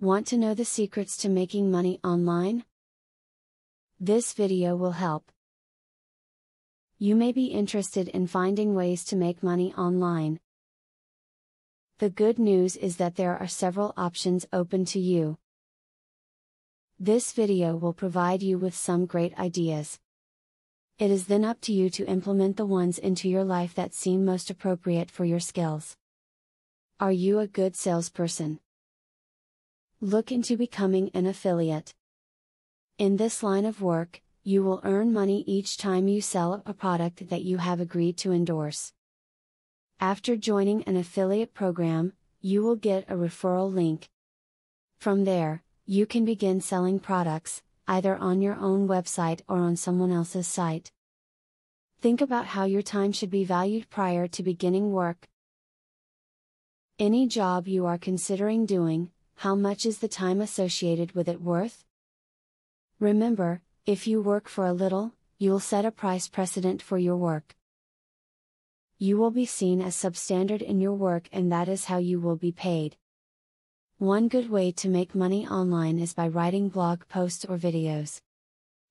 Want to know the secrets to making money online? This video will help. You may be interested in finding ways to make money online. The good news is that there are several options open to you. This video will provide you with some great ideas. It is then up to you to implement the ones into your life that seem most appropriate for your skills. Are you a good salesperson? Look into becoming an affiliate. In this line of work, you will earn money each time you sell a product that you have agreed to endorse. After joining an affiliate program, you will get a referral link. From there, you can begin selling products, either on your own website or on someone else's site. Think about how your time should be valued prior to beginning work. Any job you are considering doing, how much is the time associated with it worth? Remember, if you work for a little, you'll set a price precedent for your work. You will be seen as substandard in your work, and that is how you will be paid. One good way to make money online is by writing blog posts or videos.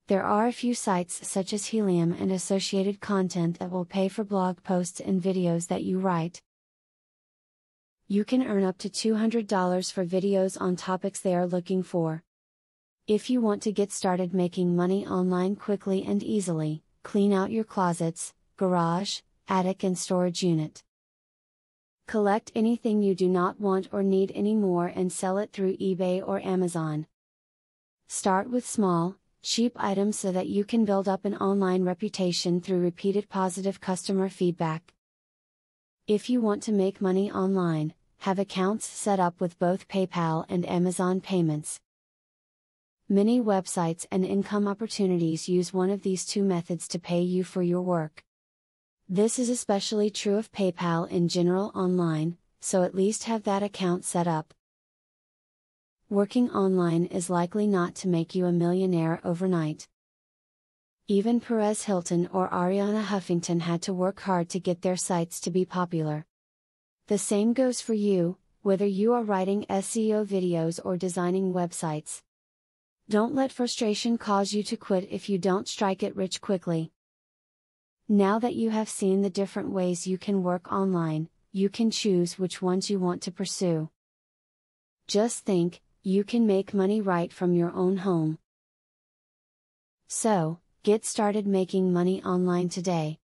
There are a few sites such as Helium and associated content that will pay for blog posts and videos that you write. You can earn up to $200 for videos on topics they are looking for. If you want to get started making money online quickly and easily, clean out your closets, garage, attic and storage unit. Collect anything you do not want or need anymore and sell it through eBay or Amazon. Start with small, cheap items so that you can build up an online reputation through repeated positive customer feedback. If you want to make money online, have accounts set up with both PayPal and Amazon payments. Many websites and income opportunities use one of these two methods to pay you for your work. This is especially true of PayPal in general online, so at least have that account set up. Working online is likely not to make you a millionaire overnight. Even Perez Hilton or Ariana Huffington had to work hard to get their sites to be popular. The same goes for you, whether you are writing SEO videos or designing websites. Don't let frustration cause you to quit if you don't strike it rich quickly. Now that you have seen the different ways you can work online, you can choose which ones you want to pursue. Just think, you can make money right from your own home. So, get started making money online today.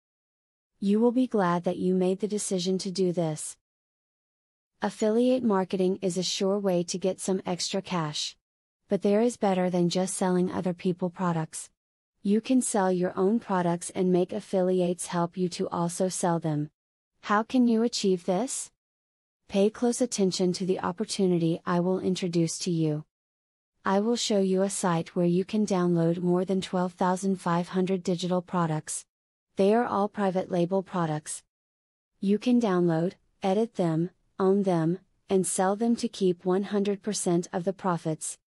You will be glad that you made the decision to do this. Affiliate marketing is a sure way to get some extra cash. But there is better than just selling other people's products. You can sell your own products and make affiliates help you to also sell them. How can you achieve this? Pay close attention to the opportunity I will introduce to you. I will show you a site where you can download more than 12,500 digital products. They are all private label products. You can download, edit them, own them, and sell them to keep 100% of the profits.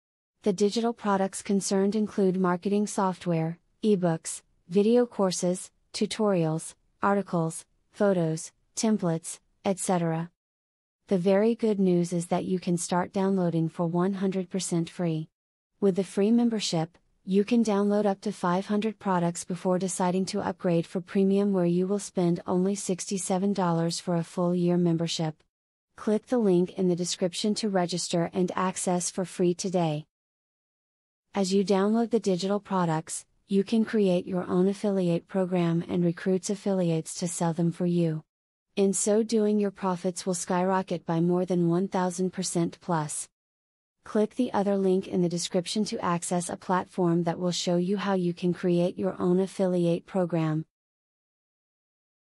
The digital products concerned include marketing software, ebooks, video courses, tutorials, articles, photos, templates, etc. The very good news is that you can start downloading for 100% free. With the free membership, you can download up to 500 products before deciding to upgrade for premium, where you will spend only $67 for a full year membership. Click the link in the description to register and access for free today. As you download the digital products, you can create your own affiliate program and recruit affiliates to sell them for you. In so doing, your profits will skyrocket by more than 1,000% plus. Click the other link in the description to access a platform that will show you how you can create your own affiliate program.